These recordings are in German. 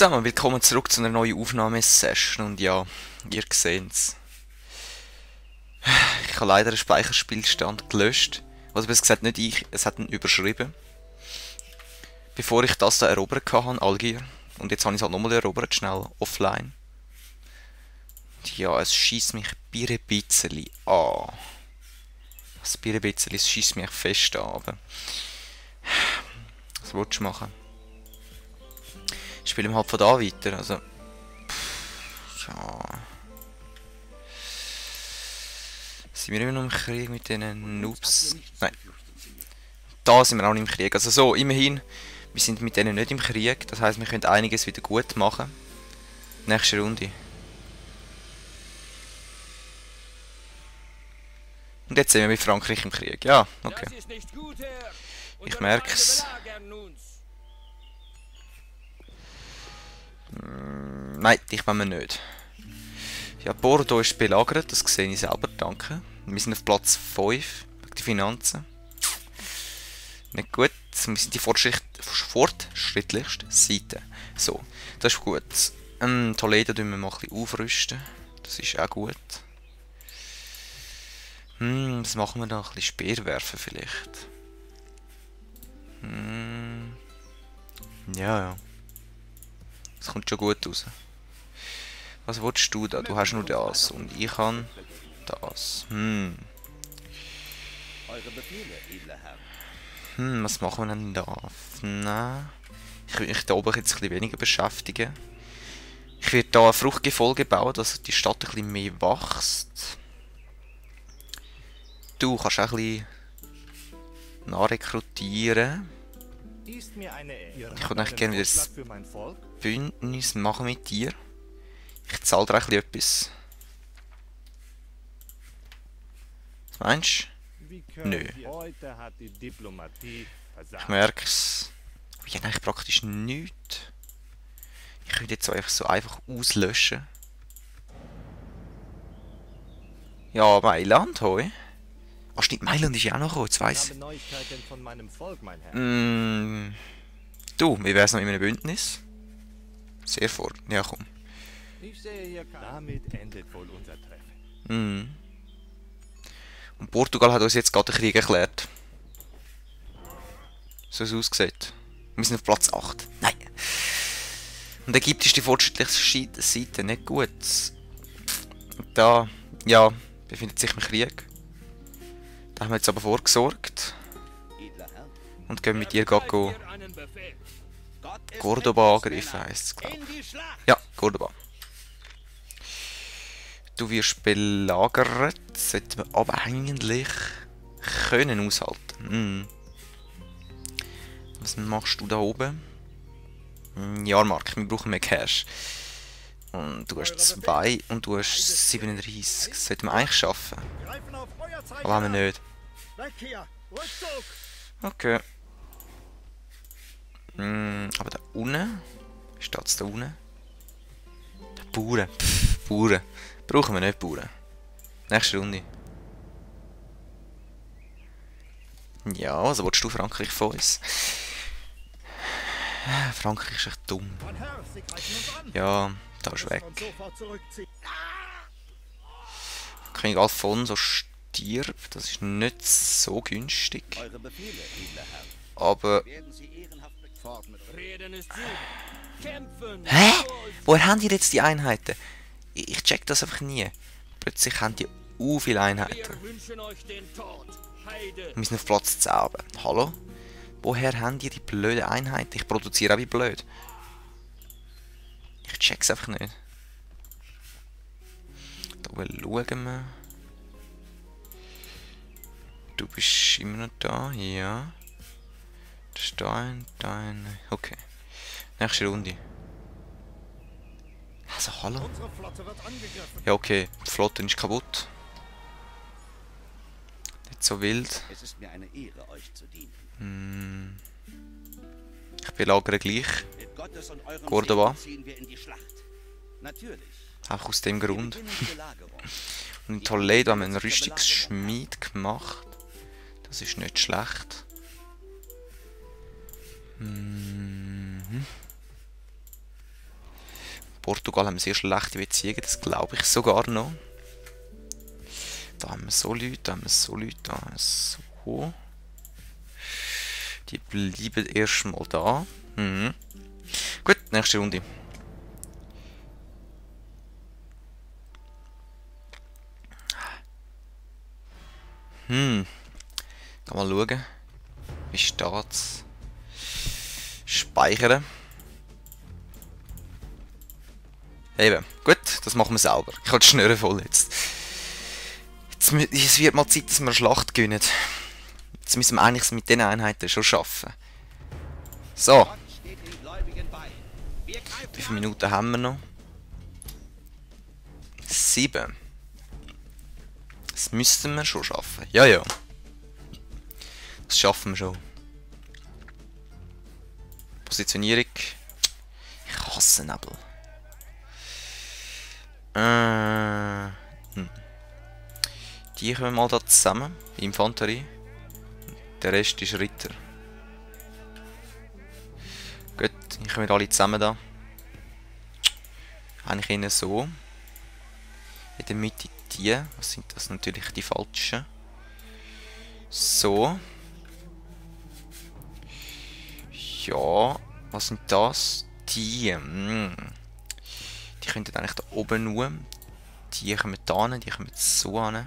zusammen, willkommen zurück zu einer neuen Aufnahmesession und ja, ihr seht's. Ich habe leider einen Speicherspielstand gelöscht. Also besser gesagt nicht ich, es hat ihn überschrieben. Bevor ich das da erobert hatte, Algier. Und jetzt habe ich es halt nochmal erobert, schnell offline. Und ja, es schießt mich ein bisschen an. Das ein bisschen, es schießt mich fest an, aber... Was willst du machen? Ich spiele halt von da weiter, also... Ja... Sind wir immer noch im Krieg mit diesen Noobs? Nein. Da sind wir auch nicht im Krieg. Also so, immerhin, wir sind mit denen nicht im Krieg. Das heisst, wir können einiges wieder gut machen. Nächste Runde. Und jetzt sind wir mit Frankreich im Krieg. Ja, okay. Ich merke es. Nein, ich meine nicht. Ja, Bordeaux ist belagert, das sehe ich selber, danke. Wir sind auf Platz 5, wegen der Finanzen. Nicht gut, wir sind die fortschrittlichste Seite. So, das ist gut. Toledo tun wir mal ein bisschen aufrüsten, das ist auch gut. Was machen wir da? Ein bisschen Speer werfen vielleicht. Ja. Das kommt schon gut raus. Was willst du da? Du hast nur das und ich habe das. Was machen wir denn da? Nein. Ich will mich da oben jetzt ein bisschen weniger beschäftigen. Ich werde da ein Fruchtgefolge bauen, dass die Stadt ein bisschen mehr wächst. Du kannst auch ein bisschen nachrekrutieren. Ich würde eigentlich gerne wieder das Bündnis machen mit dir. Ich zahle dir ein bisschen etwas. Was meinst du? Nö. Ich merke es. Ich habe eigentlich praktisch nichts. Ich könnte jetzt so einfach auslöschen. Ja, Mailand, hoi. Ah, stimmt, Mailand ist ja auch noch gekommen, jetzt weiss ich. Du, wie wär's noch in einem Bündnis? Sehr fort. Ja, komm. Ich sehe hier, damit endet wohl unser Treffen. Und Portugal hat uns jetzt gerade den Krieg erklärt. So es aussieht. Wir sind auf Platz 8. Nein. Und Ägypten ist die fortschrittliche Seite nicht gut. Da, ja, befindet sich im Krieg. Da haben wir jetzt aber vorgesorgt. Und gehen mit ihr Cordoba angreifen, heisst es, glaube ich. Ja, Cordoba. Du wirst belagert, sollten wir aber eigentlich können aushalten. Was machst du da oben? Ja, Mark, wir brauchen mehr Cash. Und du hast 2 und du hast 37. Das sollten wir eigentlich schaffen. Aber haben wir nicht. Okay. Aber da unten? Wie steht es da unten? Der Bauern. Bauern. Brauchen wir nicht Bauern. Nächste Runde. Ja, also willst du Frankreich von uns? Frankreich ist echt dumm. Ja, da ist weg. König Alfonso stirbt, das ist nicht so günstig. Aber... Hä? Woher haben die jetzt die Einheiten? Ich check das einfach nie. Plötzlich haben die viele Einheiten. Wir sind auf Platz 10. Hallo? Woher haben die blöden Einheiten? Ich produziere auch wie blöd. Ich check's einfach nicht. Da oben schauen wir. Du bist immer noch da, ja. Da ist dein. Okay. Nächste Runde. Also, hallo? Ja, okay. Die Flotte ist kaputt. Nicht so wild. Es ist mir eine Ehre, euch zu dienen. Ich belagere gleich. Mit Gottes und eurem Cordoba. Segen ziehen wir in die Schlacht. Natürlich. Auch aus dem Grund. Wir beginnen die Belagerung. Und in Toledo haben wir einen Rüstungsschmied gemacht. Das ist nicht schlecht. Portugal haben wir sehr schlechte Beziehungen, das glaube ich sogar noch. Da haben wir so Leute, da haben wir so Leute, da haben wir so. Die bleiben erstmal da. Mhm. Gut, nächste Runde. Mal schauen. Wie steht's? Speichern. Eben, gut, das machen wir selber. Ich habe die Schnüre voll jetzt. Es wird mal Zeit, dass wir eine Schlacht gewinnen. Jetzt müssen wir eigentlich mit diesen Einheiten schon schaffen. So. Wie viele Minuten haben wir noch? 7. Das müssten wir schon schaffen. Ja, ja. Das schaffen wir schon. Positionierung. Ich hasse Nebel. Die kommen mal da zusammen. Infanterie. Der Rest ist Ritter. Gut, die kommen alle zusammen da. Eigentlich innen so. In der Mitte die. Was sind das? Natürlich die falschen. So. Ja, was sind das? Die. Die könnten eigentlich da oben nur. Die kommen da hin, die kommen so hin.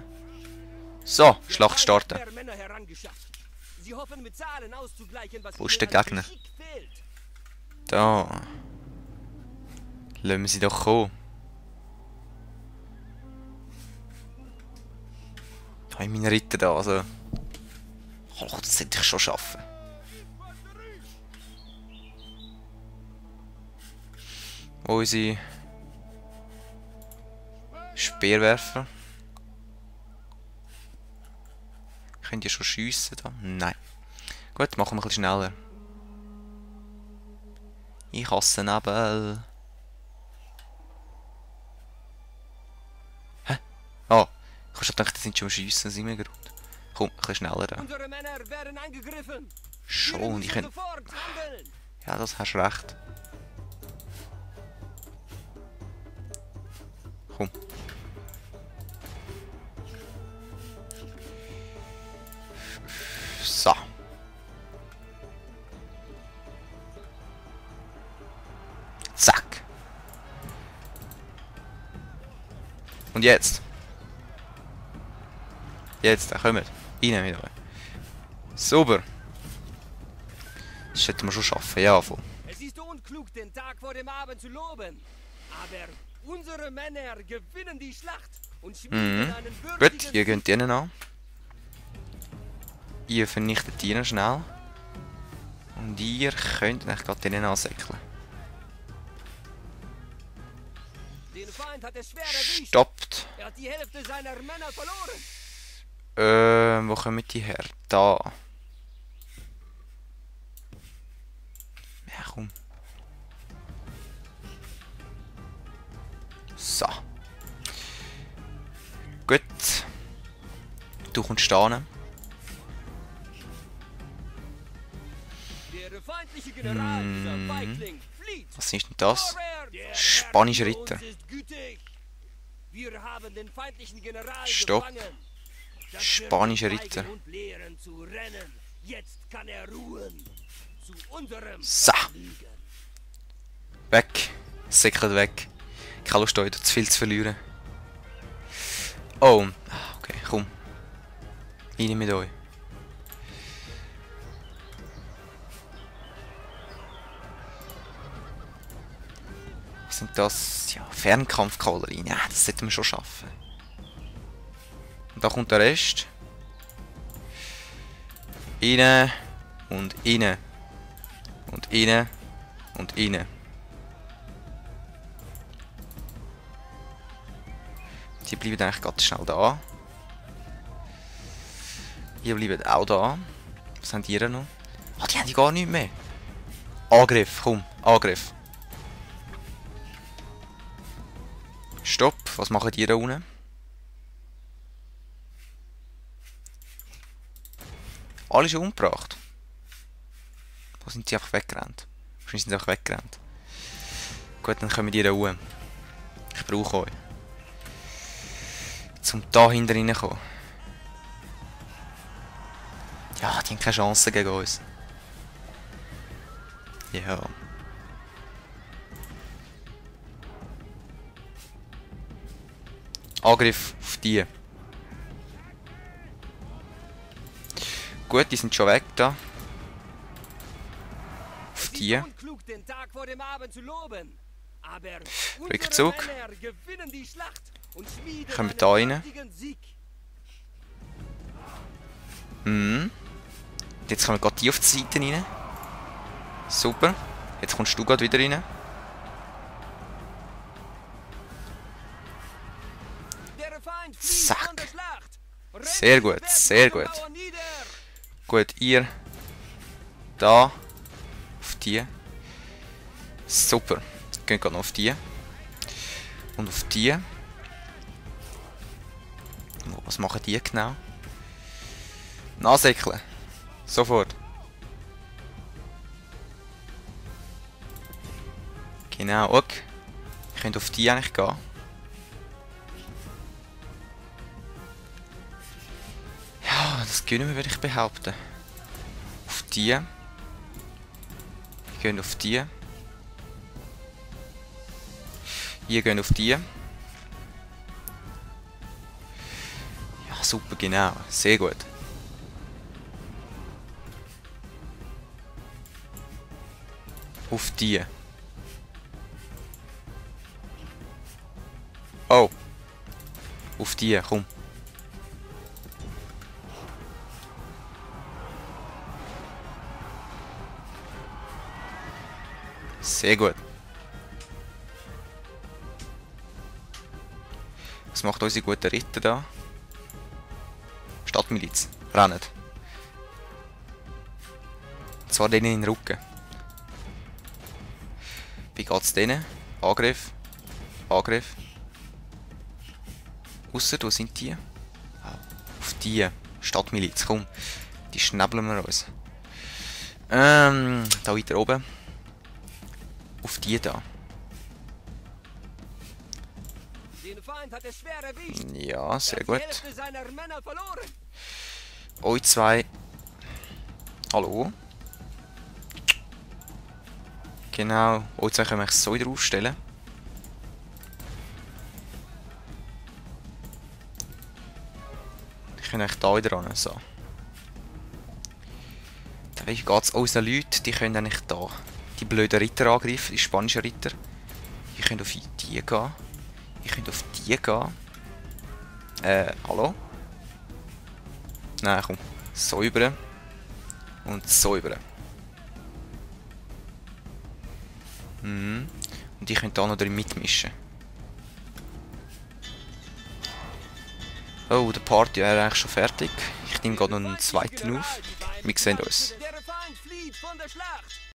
So, Schlacht starten. Wo ist der Gegner? Da. Lassen wir sie doch kommen. Ich habe meine Ritter da, also. Oh, das sollte ich schon schaffen. Wo unsere Speerwerfer? Könnt ihr schon schiessen da? Nein. Gut, machen wir ein bisschen schneller. Ich hasse Nebel. Hä? Ah, ich habe schon gedacht, die sind schon am Schiessen, sind wir gerade. Komm, ein bisschen schneller da. Schon, die können... Ja, das hast recht. Komm. So. Zack. Und jetzt. Jetzt, da kommt. Rein mit euch. Super. Das sollten wir schon schaffen, ja voll. Es ist unklug, den Tag vor dem Abend zu loben. Aber unsere Männer gewinnen die Schlacht und schmieden einen würdigen... Gut, ihr könnt ihnen an. Ihr vernichtet die schnell. Und ihr könnt eigentlich gerade denen ansäckeln. Den Feind hat es schwer erwischt. Stoppt. Er hat die Hälfte seiner Männer verloren. Wo kommen die her? Da. Ja, komm. So. Gut. Du kommst da hin. Der feindliche General, dieser Feigling, flieht. Was ist denn das? Der Spanische Herr für Ritter. uns ist gütig. Wir haben den feindlichen General Stopp. gefangen. Das Spanische wird Ritter. und lehren zu rennen. Jetzt kann er ruhen. Zu unserem So. Vergnügen. Weg. Säckelt weg. Keine Lust, euch zu viel zu verlieren. Oh. Okay, komm. Rein mit euch. Was sind das? Ja, Fernkampfkavallerie. Ja, das sollten wir schon schaffen. Und da kommt der Rest. Rein. Und rein. Und rein. Und rein. Die bleiben eigentlich ganz schnell da. Die bleiben auch da. Was haben die noch? Ah, die haben die gar nicht mehr. Angriff, komm, Angriff. Stopp, was machen die da unten? Alle schon umgebracht. Wo sind sie einfach weggerannt? Wahrscheinlich sind sie einfach weggerannt. Gut, dann kommen die da hoch. Ich brauche euch. Zum da hinten reinkommen. Ja, die haben keine Chance gegen uns. Ja. Angriff auf die. Gut, die sind schon weg da. Auf die. Rückzug. Kommen wir da rein. Jetzt kommen wir gerade die auf die Seite rein. Super. Jetzt kommst du gerade wieder rein. Zack. Sehr gut, sehr gut. Gut, ihr. Da. Auf die. Super. Gehen gerade noch auf die. Und auf die. Was machen die genau? Nasäckeln. Sofort. Genau, okay. Ich könnte auf die eigentlich gehen. Ja, das können wir, würde ich behaupten. Auf die. Wir gehen auf die. Hier gehen auf die. Ja, super, genau. Sehr gut. Auf die. Oh. Auf die, komm. Sehr gut. Was macht unsere gute Ritter da? Stadtmiliz. Rennen. Und zwar denen in den Rücken. Wie geht's denen? Angriff. Angriff. Ausser, wo sind die? Auf die. Stadtmiliz, komm. Die schnäbeln wir uns. Da weiter oben. Auf die da. Ja, sehr gut. Euch zwei. Hallo. Genau. Euch zwei können wir so wieder aufstellen. Ich kann euch da wieder ran. So. Dann geht es unseren Leuten, die können eigentlich da die blöden Ritter angreifen, die spanischen Ritter. Ihr könnt auf die gehen. Ihr könnt auf die gehen. Hallo? Nein, komm. So über. Und so über. Und ihr könnt da noch drin mitmischen. Oh, der Party wäre eigentlich schon fertig. Ich nehme gerade noch einen zweiten auf. Wir sehen uns.